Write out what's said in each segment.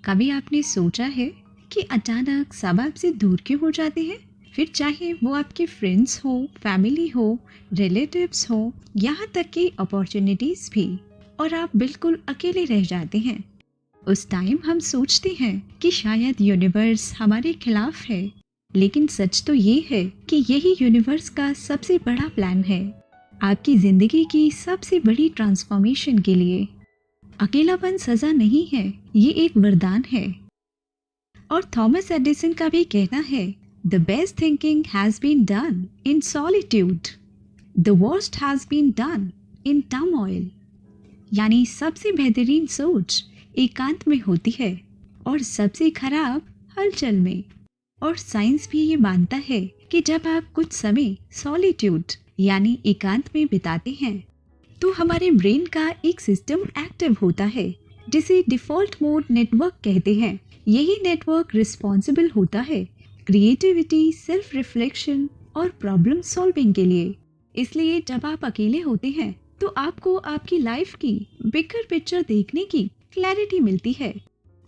कभी आपने सोचा है कि अचानक सब आपसे दूर क्यों हो जाते हैं? फिर चाहे वो आपके फ्रेंड्स हो, फैमिली हो, रिलेटिव्स हो, यहाँ तक कि अपॉर्चुनिटीज भी, और आप बिल्कुल अकेले रह जाते हैं। उस टाइम हम सोचते हैं कि शायद यूनिवर्स हमारे खिलाफ है, लेकिन सच तो ये है कि यही यूनिवर्स का सबसे बड़ा प्लान है, आपकी जिंदगी की सबसे बड़ी ट्रांसफॉर्मेशन के लिए। अकेलापन सजा नहीं है, ये एक वरदान है। और थॉमस एडिसन का भी कहना है, the best thinking has been done in solitude, the worst has been done in turmoil. यानी सबसे बेहतरीन सोच एकांत में होती है और सबसे खराब हलचल में। और साइंस भी ये मानता है कि जब आप कुछ समय सॉलिट्यूड यानी एकांत में बिताते हैं तो हमारे ब्रेन का एक सिस्टम एक्टिव होता है जिसे डिफ़ॉल्ट मोड नेटवर्क कहते हैं। यही नेटवर्क रिस्पॉन्सिबल होता है क्रिएटिविटी, सेल्फ रिफ्लेक्शन और प्रॉब्लम सॉल्विंग के लिए। इसलिए जब आप अकेले होते हैं तो आपको आपकी लाइफ की बिगर पिक्चर देखने की क्लैरिटी मिलती है।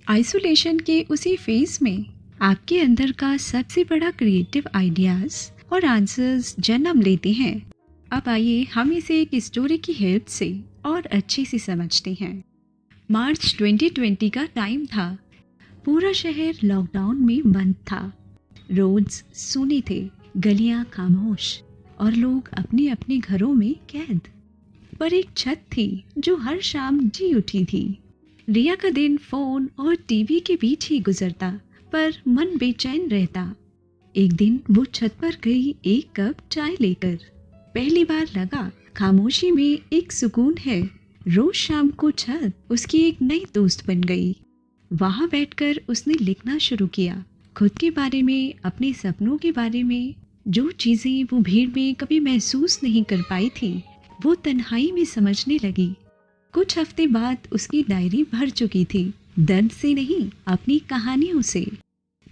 आइसोलेशन के उसी फेज में आपके अंदर का सबसे बड़ा क्रिएटिव आइडियाज और आंसर्स जन्म लेते हैं। अब आइए हम इसे एक स्टोरी की हेल्प से और अच्छे से समझते हैं। मार्च 2020 का टाइम था। पूरा शहर लॉकडाउन में बंद था। रोड्स सूने थे, गलियां खामोश और लोग अपने अपने घरों में कैद। पर एक छत थी जो हर शाम जी उठी थी। रिया का दिन फोन और टीवी के बीच ही गुजरता, पर मन बेचैन रहता। एक दिन वो छत पर गई एक कप चाय लेकर। पहली बार लगा खामोशी में एक सुकून है। रोज शाम को छत उसकी एक नई दोस्त बन गई। वहां बैठकर उसने लिखना शुरू किया, खुद के बारे में, अपने सपनों के बारे में। जो चीजें वो भीड़ में कभी महसूस नहीं कर पाई थी वो तन्हाई में समझने लगी। कुछ हफ्ते बाद उसकी डायरी भर चुकी थी, दर्द से नहीं, अपनी कहानियों से।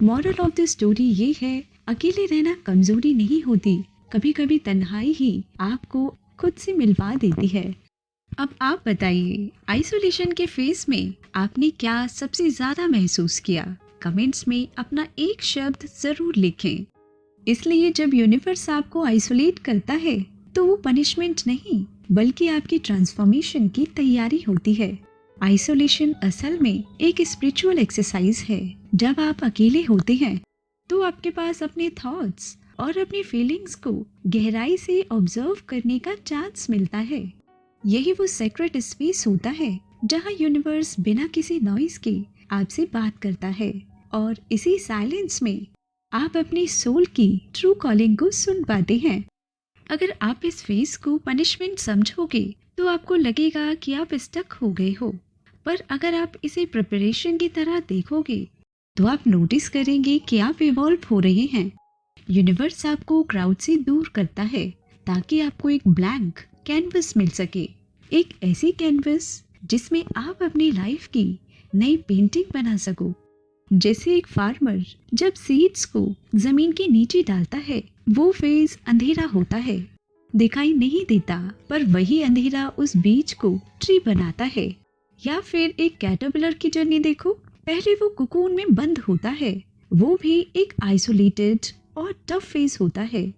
मॉरल ऑफ द स्टोरी ये है, अकेले रहना कमजोरी नहीं होती, कभी कभी तन्हाई ही आपको खुद से मिलवा देती है। अब आप बताइए, आइसोलेशन के फेज में आपने क्या सबसे ज्यादा महसूस किया? कमेंट्स में अपना एक शब्द जरूर लिखें। इसलिए जब यूनिवर्स आपको आइसोलेट करता है तो वो पनिशमेंट नहीं, बल्कि आपकी ट्रांसफॉर्मेशन की तैयारी होती है। आइसोलेशन असल में एक स्पिरिचुअल एक्सरसाइज है। जब आप अकेले होते हैं तो आपके पास अपने थॉट्स और अपनी फीलिंग्स को गहराई से ऑब्जर्व करने का चांस मिलता है। यही वो सेक्रेट स्पेस होता है जहाँ यूनिवर्स बिना किसी नॉइज के आपसे बात करता है, और इसी साइलेंस में आप अपनी सोल की ट्रू कॉलिंग को सुन पाते हैं। अगर आप इस फेज को पनिशमेंट समझोगे तो आपको लगेगा कि आप स्टक हो गए हो, पर अगर आप इसे प्रिपरेशन की तरह देखोगे तो आप नोटिस करेंगे कि आप इवॉल्व हो रहे हैं। यूनिवर्स आपको क्राउड से दूर करता है ताकि आपको एक ब्लैंक कैनवस मिल सके, एक ऐसी कैनवस जिसमें आप अपनी लाइफ की नई पेंटिंग बना सको। जैसे एक फार्मर जब सीड्स को जमीन के नीचे डालता है, वो फेज अंधेरा होता है, दिखाई नहीं देता, पर वही अंधेरा उस बीज को ट्री बनाता है। या फिर एक कैटरपिलर की जर्नी देखो, पहले वो कुकून में बंद होता है, वो भी एक आइसोलेटेड और टफ फेज होता है,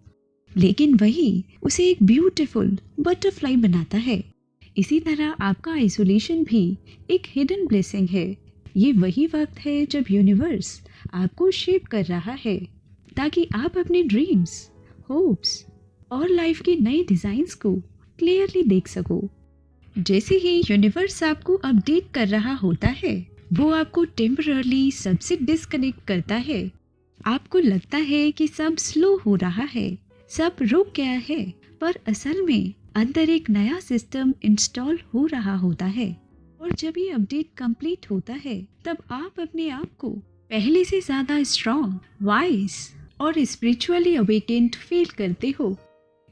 लेकिन वही उसे एक ब्यूटीफुल बटरफ्लाई बनाता है। इसी तरह आपका आइसोलेशन भी एक हिडन ब्लेसिंग है। ये वही वक्त है जब यूनिवर्स आपको शेप कर रहा है ताकि आप अपने ड्रीम्स, होप्स और लाइफ की नई डिजाइन्स को क्लियरली देख सको। जैसे ही यूनिवर्स आपको अपडेट कर रहा होता है, वो आपको टेम्पररली सबसे डिस्कनेक्ट करता है। आपको लगता है कि सब स्लो हो रहा है, सब रुक गया है, पर असल में अंदर एक नया सिस्टम इंस्टॉल हो रहा होता है। और जब ये अपडेट कंप्लीट होता है तब आप अपने आप को पहले से ज़्यादा स्ट्रॉन्ग, वाइज और स्पिरिचुअली अवेकेंड फील करते हो।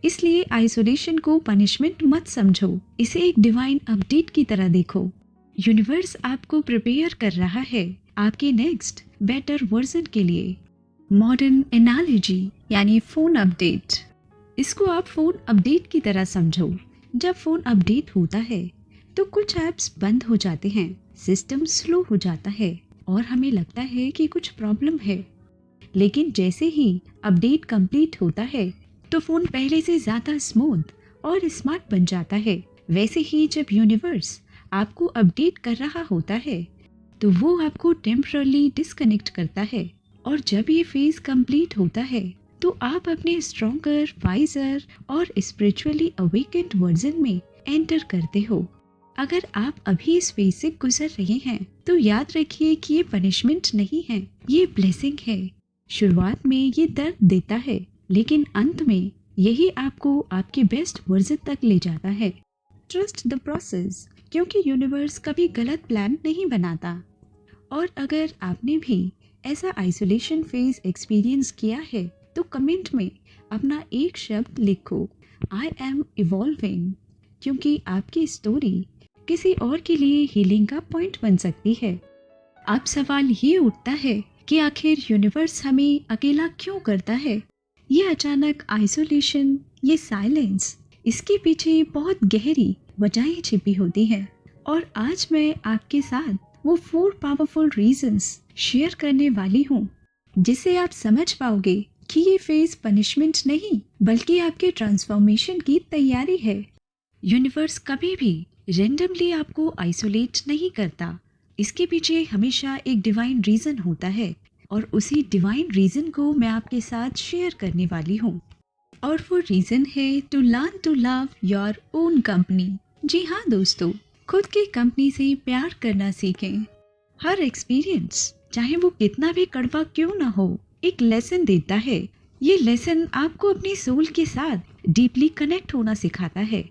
इसलिए आइसोलेशन को पनिशमेंट मत समझो, इसे एक डिवाइन अपडेट की तरह देखो। यूनिवर्स आपको प्रिपेयर कर रहा है आपके नेक्स्ट बेटर वर्जन के लिए। मॉडर्न एनालॉजी यानी फ़ोन अपडेट, इसको आप फ़ोन अपडेट की तरह समझो। जब फ़ोन अपडेट होता है तो कुछ ऐप्स बंद हो जाते हैं, सिस्टम स्लो हो जाता है, और हमें लगता है कि कुछ प्रॉब्लम है। लेकिन जैसे ही अपडेट कंप्लीट होता है तो फ़ोन पहले से ज़्यादा स्मूथ और स्मार्ट बन जाता है। वैसे ही जब यूनिवर्स आपको अपडेट कर रहा होता है तो वो आपको टेम्परली डिस्कनेक्ट करता है, और जब ये फेज कंप्लीट होता है तो आप अपने स्ट्रॉन्गर, वाइजर और स्पिरिचुअली अवेकेंड वर्जन में एंटर करते हो। अगर आप अभी इस फेज से गुजर रहे हैं तो याद रखिए कि ये पनिशमेंट नहीं है, ये ब्लेसिंग है। शुरुआत में ये दर्द देता है, लेकिन अंत में यही आपको आपके बेस्ट वर्जन तक ले जाता है। ट्रस्ट द प्रोसेस, क्योंकि यूनिवर्स कभी गलत प्लान नहीं बनाता। और अगर आपने भी ऐसा आइसोलेशन फेज एक्सपीरियंस किया है तो कमेंट में अपना एक शब्द लिखो, आई एम इवॉल्विंग, क्योंकि आपकी स्टोरी किसी और के लिए हीलिंग का पॉइंट बन सकती है। अब सवाल ये उठता है कि आखिर यूनिवर्स हमें अकेला क्यों करता है? ये अचानक आइसोलेशन, ये साइलेंस, इसके पीछे बहुत गहरी वजहें छिपी होती हैं। और आज मैं आपके साथ वो 4 पावरफुल रीजंस शेयर करने वाली हूँ जिससे आप समझ पाओगे कि ये फेज पनिशमेंट नहीं बल्कि आपके ट्रांसफॉर्मेशन की तैयारी है। यूनिवर्स कभी भी रेंडमली आपको आइसोलेट नहीं करता, इसके पीछे हमेशा एक डिवाइन रीजन होता है, और उसी डिवाइन रीजन को मैं आपके साथ शेयर करने वाली हूँ। और वो रीजन है to learn to love your own company. जी हाँ दोस्तों, खुद की कंपनी से प्यार करना सीखें। हर एक्सपीरियंस, चाहे वो कितना भी कड़वा क्यों ना हो, एक लेसन देता है। ये लेसन आपको अपनी सोल के साथ डीपली कनेक्ट होना सिखाता है।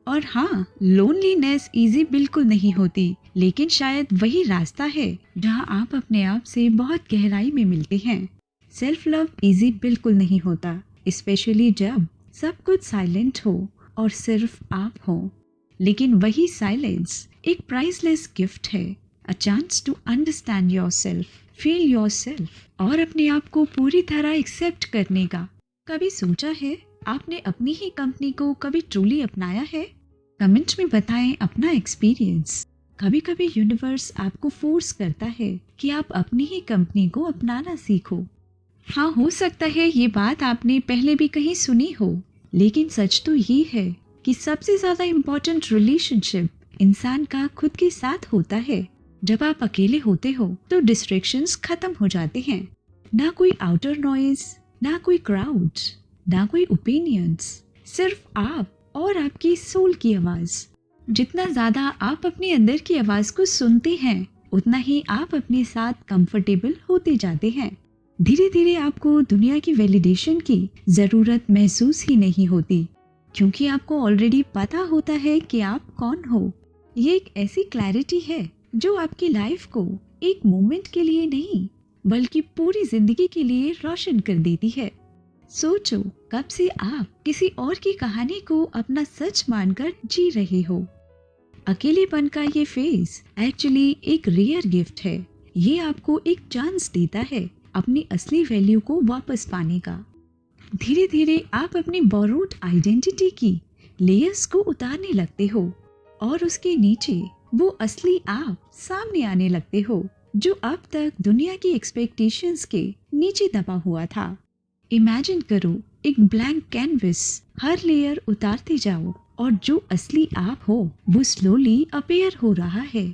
और हाँ, लोनलीनेस इजी बिल्कुल नहीं होती, लेकिन शायद वही रास्ता है जहाँ आप अपने आप से बहुत गहराई में मिलते हैं। सेल्फ लव इजी बिल्कुल नहीं होता, स्पेशली जब सब कुछ साइलेंट हो और सिर्फ आप हो। लेकिन वही साइलेंस एक प्राइसलेस गिफ्ट है, a chance to understand yourself, feel yourself और अपने आप को पूरी तरह एक्सेप्ट करने का। कभी सोचा है आपने अपनी ही कंपनी को कभी ट्रूली अपनाया है? कमेंट में बताएं अपना एक्सपीरियंस। कभी कभी यूनिवर्स आपको फोर्स करता है कि आप अपनी ही कंपनी को अपनाना सीखो। हाँ, हो सकता है ये बात आपने पहले भी कहीं सुनी हो, लेकिन सच तो ये है कि सबसे ज्यादा इम्पोर्टेंट रिलेशनशिप इंसान का खुद के साथ होता है। जब आप अकेले होते हो तो डिस्ट्रैक्शंस खत्म हो जाते हैं। ना कोई आउटर नॉइज, ना कोई क्राउड, ना कोई ओपिनियंस, सिर्फ आप और आपकी सोल की आवाज। जितना ज्यादा आप अपने अंदर की आवाज को सुनते हैं, उतना ही आप अपने साथ कंफर्टेबल होते जाते हैं। धीरे धीरे आपको दुनिया की वैलिडेशन की जरूरत महसूस ही नहीं होती, क्योंकि आपको ऑलरेडी पता होता है कि आप कौन हो। ये एक ऐसी क्लैरिटी है जो आपकी लाइफ को एक मोमेंट के लिए नहीं बल्कि पूरी जिंदगी के लिए रोशन कर देती है। सोचो, कब से आप किसी और की कहानी को अपना सच मानकर जी रहे हो। अकेलेपन का ये फेज एक्चुअली एक रेयर गिफ्ट है। ये आपको एक चांस देता है अपनी असली वैल्यू को वापस पाने का। धीरे धीरे आप अपनी बोरोड आइडेंटिटी की लेयर्स को उतारने लगते हो और उसके नीचे वो असली आप सामने आने लगते हो जो अब तक दुनिया की एक्सपेक्टेशंस के नीचे दबा हुआ था। इमेजिन करो एक ब्लैंक कैनवस, हर लेयर उतारते जाओ और जो असली आप हो वो स्लोली अपीयर हो रहा है।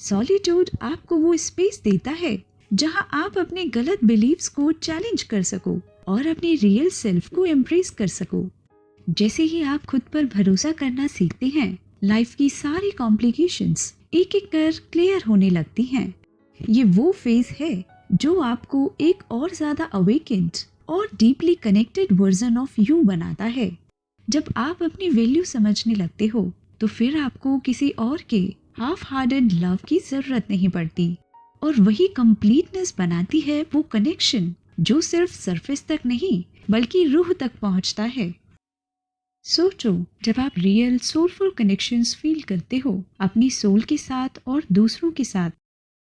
सॉलिट्यूड आपको वो स्पेस देता है जहां आप अपने गलत बिलीव्स को चैलेंज कर सको और अपनी रियल सेल्फ को एम्ब्रेस कर सको। जैसे ही आप खुद पर भरोसा करना सीखते हैं, लाइफ की सारी कॉम्प्लिकेशंस एक एक कर क्लियर होने लगती हैं। ये वो फेज है जो आपको एक और ज्यादा अवेकेंड और deeply connected version of you बनाता है। जब आप अपनी वैल्यू समझने लगते हो तो फिर आपको किसी और के हाफ हार्टेड लव की जरूरत नहीं पड़ती, और वही कंप्लीटनेस बनाती है वो कनेक्शन जो सिर्फ सरफेस तक नहीं बल्कि रूह तक पहुंचता है। सोचो, जब आप रियल सोलफुल कनेक्शंस फील करते हो अपनी सोल के साथ और दूसरों के साथ,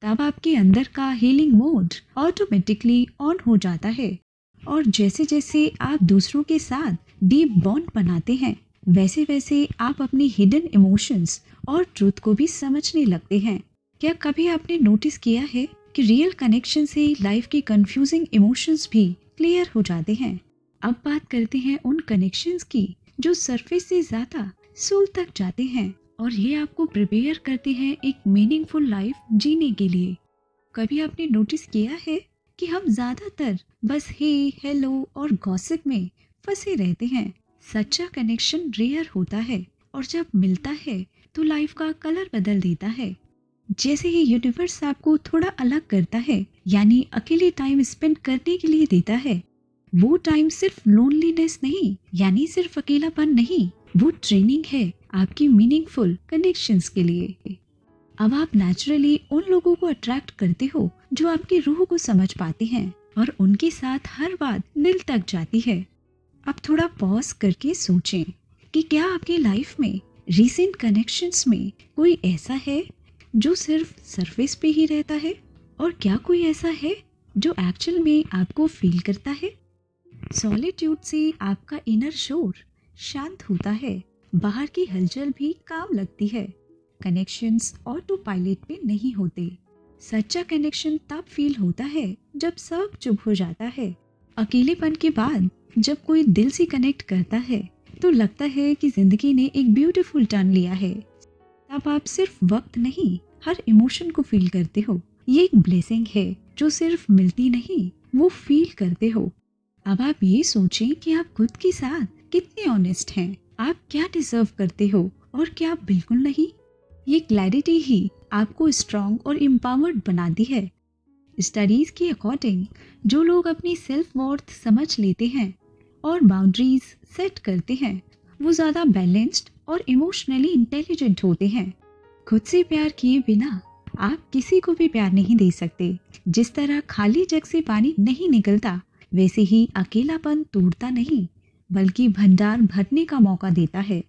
तब आपके अंदर का हीलिंग मोड ऑटोमेटिकली ऑन हो जाता है। और जैसे जैसे आप दूसरों के साथ डीप बॉन्ड बनाते हैं, वैसे वैसे आप अपनी हिडन इमोशंस और ट्रूथ को भी समझने लगते हैं। क्या कभी आपने नोटिस किया है कि रियल कनेक्शन से लाइफ के कंफ्यूजिंग इमोशंस भी क्लियर हो जाते हैं। अब बात करते हैं उन कनेक्शंस की जो सरफेस से ज्यादा सोल तक जाते हैं और ये आपको प्रिपेयर करते हैं एक मीनिंगफुल लाइफ जीने के लिए। कभी आपने नोटिस किया है कि हम ज्यादातर बस हे, हेलो और गॉसिप में फंसे रहते हैं। सच्चा कनेक्शन रेयर होता है और जब मिलता है तो लाइफ का कलर बदल देता है। जैसे ही यूनिवर्स आपको थोड़ा अलग करता है, यानी अकेले टाइम स्पेंड करने के लिए देता है, वो टाइम सिर्फ लोनलीनेस नहीं, यानी सिर्फ अकेलापन नहीं, वो ट्रेनिंग है आपकी मीनिंगफुल कनेक्शंस के लिए। अब आप नेचुरली उन लोगों को अट्रैक्ट करते हो जो आपकी रूह को समझ पाते हैं और उनके साथ हर बात दिल तक जाती है। अब थोड़ा पॉज करके सोचें कि क्या आपकी लाइफ में रीसेंट कनेक्शंस में कोई ऐसा है जो सिर्फ सरफेस पे ही रहता है, और क्या कोई ऐसा है जो एक्चुअल में आपको फील करता है। सॉलिट्यूड से आपका इनर शोर शांत होता है, बाहर की हलचल भी काम लगती है, कनेक्शंस ऑटो पायलट पे नहीं होते। सच्चा कनेक्शन तब फील होता है जब सब चुप हो जाता है। अकेलेपन के बाद जब कोई दिल से कनेक्ट करता है तो लगता है कि जिंदगी ने एक ब्यूटीफुल टर्न लिया है। तब आप सिर्फ वक्त नहीं, हर इमोशन को फील करते हो। ये एक ब्लेसिंग है जो सिर्फ मिलती नहीं, वो फील करते हो। अब आप ये सोचें कि आप खुद के साथ कितने ऑनेस्ट हैं, आप क्या डिजर्व करते हो और क्या बिल्कुल नहीं। ये क्लैरिटी ही आपको स्ट्रॉन्ग और एम्पावर्ड बनाती है। स्टडीज के अकॉर्डिंग जो लोग अपनी सेल्फ वर्थ समझ लेते हैं और बाउंड्रीज सेट करते हैं, वो ज़्यादा बैलेंस्ड और इमोशनली इंटेलिजेंट होते हैं। खुद से प्यार किए बिना आप किसी को भी प्यार नहीं दे सकते। जिस तरह खाली जग से पानी नहीं निकलता, वैसे ही अकेलापन तोड़ता नहीं बल्कि भंडार भरने का मौका देता है।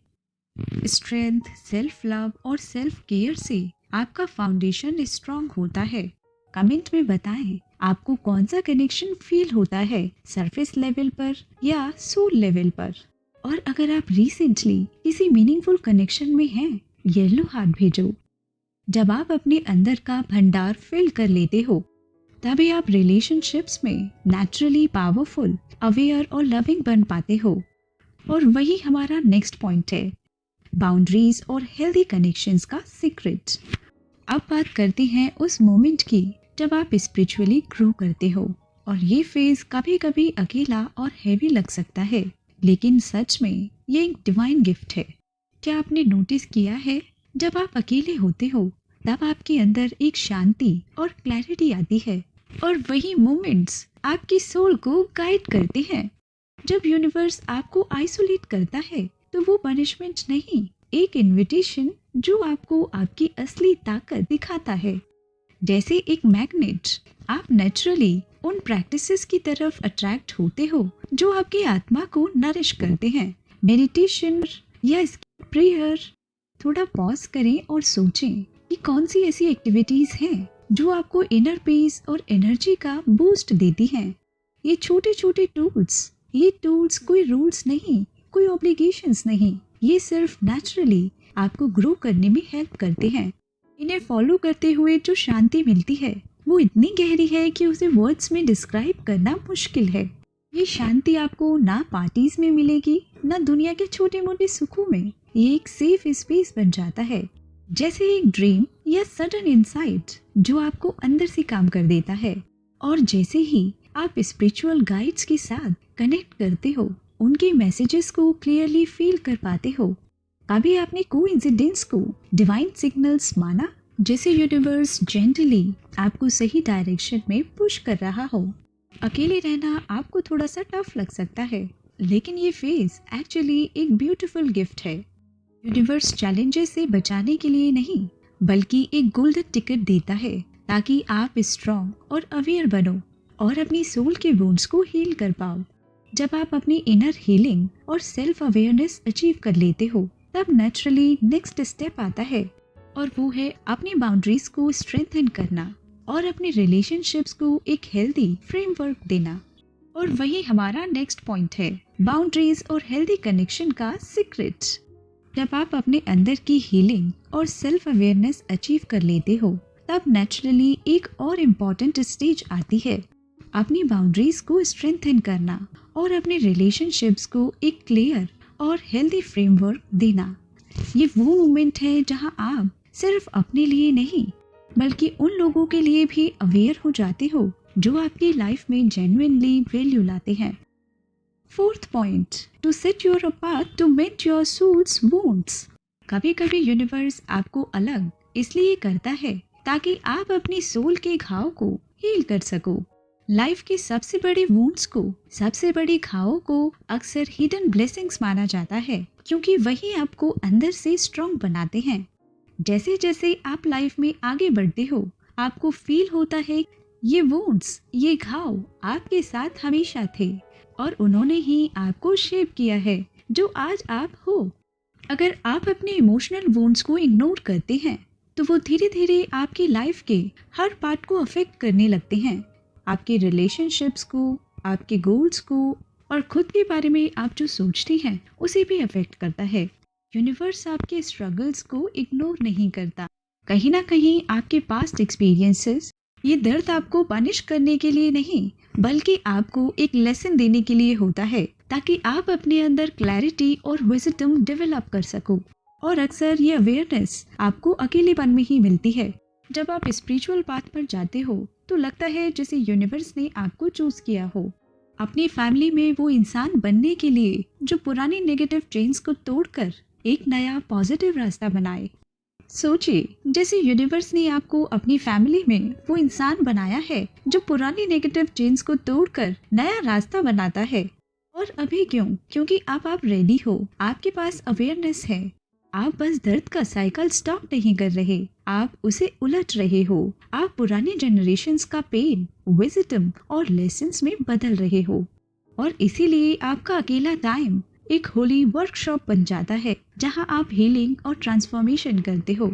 स्ट्रेंथ, सेल्फ लव और सेल्फ केयर से आपका फाउंडेशन स्ट्रांग होता है। कमेंट में बताएं आपको कौन सा कनेक्शन फील होता है, सरफेस लेवल पर या सोल लेवल पर। और अगर आप रिसेंटली किसी मीनिंगफुल कनेक्शन में हैं, येलो हार्ट भेजो। जब आप अपने अंदर का भंडार फिल कर लेते हो, तभी आप रिलेशनशिप्स में नेचुरली पावरफुल, अवेयर और लविंग बन पाते हो। और वही हमारा नेक्स्ट पॉइंट है, बाउंड्रीज और हेल्दी कनेक्शंस का सीक्रेट। अब बात करते हैं उस मोमेंट की जब आप स्पिरिचुअली ग्रो करते हो। और ये फेज कभी कभी अकेला और हैवी लग सकता है, लेकिन सच में ये एक डिवाइन गिफ्ट है। क्या आपने नोटिस किया है, जब आप अकेले होते हो तब आपके अंदर एक शांति और क्लैरिटी आती है, और वही मोमेंट्स आपकी सोल को गाइड करते हैं। जब यूनिवर्स आपको आइसोलेट करता है तो वो पनिशमेंट नहीं, एक इनविटेशन जो आपको आपकी असली ताकत दिखाता है। जैसे एक मैग्नेट, आप नेचुरली उन प्रैक्टिसेस की तरफ अट्रैक्ट होते हो जो आपकी आत्मा को नरिश करते हैं। मेडिटेशन या प्रेयर। थोड़ा पॉज करें और सोचें कि कौन सी ऐसी एक्टिविटीज हैं जो आपको इनर पीस और एनर्जी का बूस्ट देती हैं। ये छोटे छोटे टूल्स कोई रूल्स नहीं, कोई ऑब्लिगेशंस नहीं, ये सिर्फ नेचुरली आपको ग्रो करने में हेल्प करते हैं। इन्हें फॉलो करते हुए जो शांति मिलती है वो इतनी गहरी है कि उसे वर्ड्स में डिस्क्राइब करना मुश्किल है। ये शांति आपको ना पार्टीज में मिलेगी, ना दुनिया के छोटे मोटे सुखों में। ये एक सेफ स्पेस बन जाता है, जैसे एक ड्रीम या सडन इनसाइट जो आपको अंदर से काम कर देता है। और जैसे ही आप स्पिरिचुअल गाइड्स के साथ कनेक्ट करते हो, उनके मैसेजेस को क्लियरली फील कर पाते हो। कभी आपने कोइंसिडेंस को डिवाइन सिग्नल्स माना, जैसे यूनिवर्स जेंटली आपको सही डायरेक्शन में पुश कर रहा हो। अकेले रहना आपको थोड़ा सा टफ लग सकता है, लेकिन ये फेज एक्चुअली एक ब्यूटीफुल गिफ्ट है। यूनिवर्स चैलेंजेस से बचाने के लिए नहीं, बल्कि एक गोल्डन टिकट देता है ताकि आप स्ट्रॉन्ग और अवेयर बनो और अपनी सोल के वुंड्स को हील कर पाओ। जब आप अपनी इनर हीलिंग और सेल्फ अवेयरनेस अचीव कर लेते हो, तब नेचुरली नेक्स्ट स्टेप आता है, और वो है अपनी बाउंड्रीज को स्ट्रेंथन करना और अपने रिलेशनशिप्स को एक हेल्दी फ्रेमवर्क देना। और वही हमारा नेक्स्ट पॉइंट है, बाउंड्रीज और हेल्दी कनेक्शन का सीक्रेट। जब आप अपने अंदर की हीलिंग और सेल्फ अवेयरनेस अचीव कर लेते हो, तब नेचुरली एक और इम्पोर्टेंट स्टेज आती है, अपनी बाउंड्रीज को स्ट्रेंथन करना और अपने रिलेशनशिप्स को एक क्लियर और हेल्दी फ्रेमवर्क देना। ये वो मोमेंट है जहां आप सिर्फ अपने लिए नहीं बल्कि उन लोगों के लिए भी अवेयर हो जाते हो जो आपकी लाइफ में जेन्युइनली वैल्यू लाते हैं। Fourth point, to set your path to mend your soul's wounds. कभी कभी यूनिवर्स आपको अलग इसलिए करता है ताकि आप अपनी सोल के घाव को हील कर सको। लाइफ के सबसे बड़े वुंड्स को, सबसे बड़ी घावों को अक्सर हिडन ब्लेसिंग्स माना जाता है, क्योंकि वही आपको अंदर से स्ट्रॉन्ग बनाते हैं। जैसे जैसे आप लाइफ में आगे बढ़ते हो, आपको फील होता है ये वुंड्स, ये घाव आपके साथ हमेशा थे और उन्होंने ही आपको शेप किया है जो आज आप हो। अगर आप अपने इमोशनल वुंड्स को इग्नोर करते हैं तो वो धीरे धीरे आपकी लाइफ के हर पार्ट को अफेक्ट करने लगते हैं, आपके रिलेशनशिप्स को, आपके गोल्स को और खुद के बारे में आप जो सोचती हैं उसे भी अफेक्ट करता है। यूनिवर्स आपके स्ट्रगल्स को इग्नोर नहीं करता। कहीं ना कहीं आपके पास्ट एक्सपीरियंसेस ये दर्द आपको पनिश करने के लिए नहीं बल्कि आपको एक लेसन देने के लिए होता है, ताकि आप अपने अंदर क्लैरिटी और विजडम डेवलप कर सको। और अक्सर ये अवेयरनेस आपको अकेलेपन में ही मिलती है। जब आप स्पिरिचुअल पाथ पर जाते हो तो लगता है जैसे यूनिवर्स ने आपको चूज किया हो अपनी फैमिली में वो इंसान बनने के लिए जो पुरानी नेगेटिव चेन्स को तोड़कर एक नया पॉजिटिव रास्ता बनाए। सोचिए, जैसे यूनिवर्स ने आपको अपनी फैमिली में वो इंसान बनाया है जो पुरानी नेगेटिव चेन्स को तोड़कर नया रास्ता बनाता है। और अभी क्यों? क्योंकि अब आप रेडी हो, आपके पास अवेयरनेस है। आप बस दर्द का साइकिल स्टॉप नहीं कर रहे, आप उसे उलट रहे हो। आप पुराने जनरेशन्स का पेन, विजडम और लेसन्स में बदल रहे हो। और इसीलिए आपका अकेला टाइम एक होली वर्कशॉप बन जाता है जहां आप हीलिंग और ट्रांसफॉर्मेशन करते हो।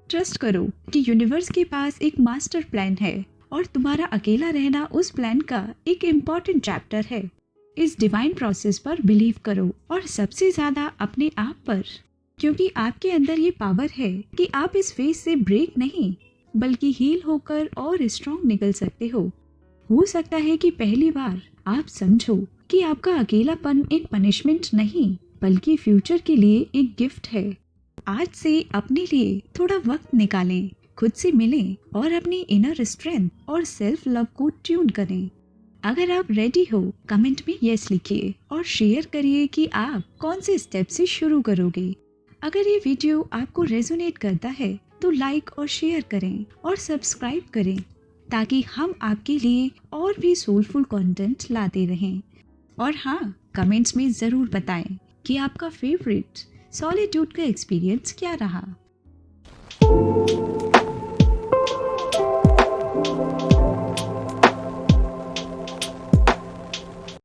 ट्रस्ट करो कि यूनिवर्स के पास एक मास्टर प्लान है और तुम्हारा अकेला रहना उस प्लान का एक इम्पॉर्टेंट चैप्टर है। इस डिवाइन प्रोसेस पर बिलीव करो और सबसे ज्यादा अपने आप पर, क्योंकि आपके अंदर ये पावर है कि आप इस फेज से ब्रेक नहीं बल्कि हील होकर और स्ट्रॉन्ग निकल सकते हो सकता है कि पहली बार आप समझो कि आपका अकेलापन एक पनिशमेंट नहीं बल्कि फ्यूचर के लिए एक गिफ्ट है। आज से अपने लिए थोड़ा वक्त निकालें, खुद से मिलें और अपनी इनर स्ट्रेंथ और सेल्फ लव को ट्यून करें। अगर आप रेडी हो, कमेंट में यस लिखिए और शेयर करिए कि आप कौन से स्टेप से शुरू करोगे। अगर ये वीडियो आपको रेजोनेट करता है तो लाइक और शेयर करें और सब्सक्राइब करें ताकि हम आपके लिए और भी सोलफुल कंटेंट लाते रहें। और हाँ, कमेंट्स में ज़रूर बताएं कि आपका फेवरेट सॉलिट्यूड का एक्सपीरियंस क्या रहा।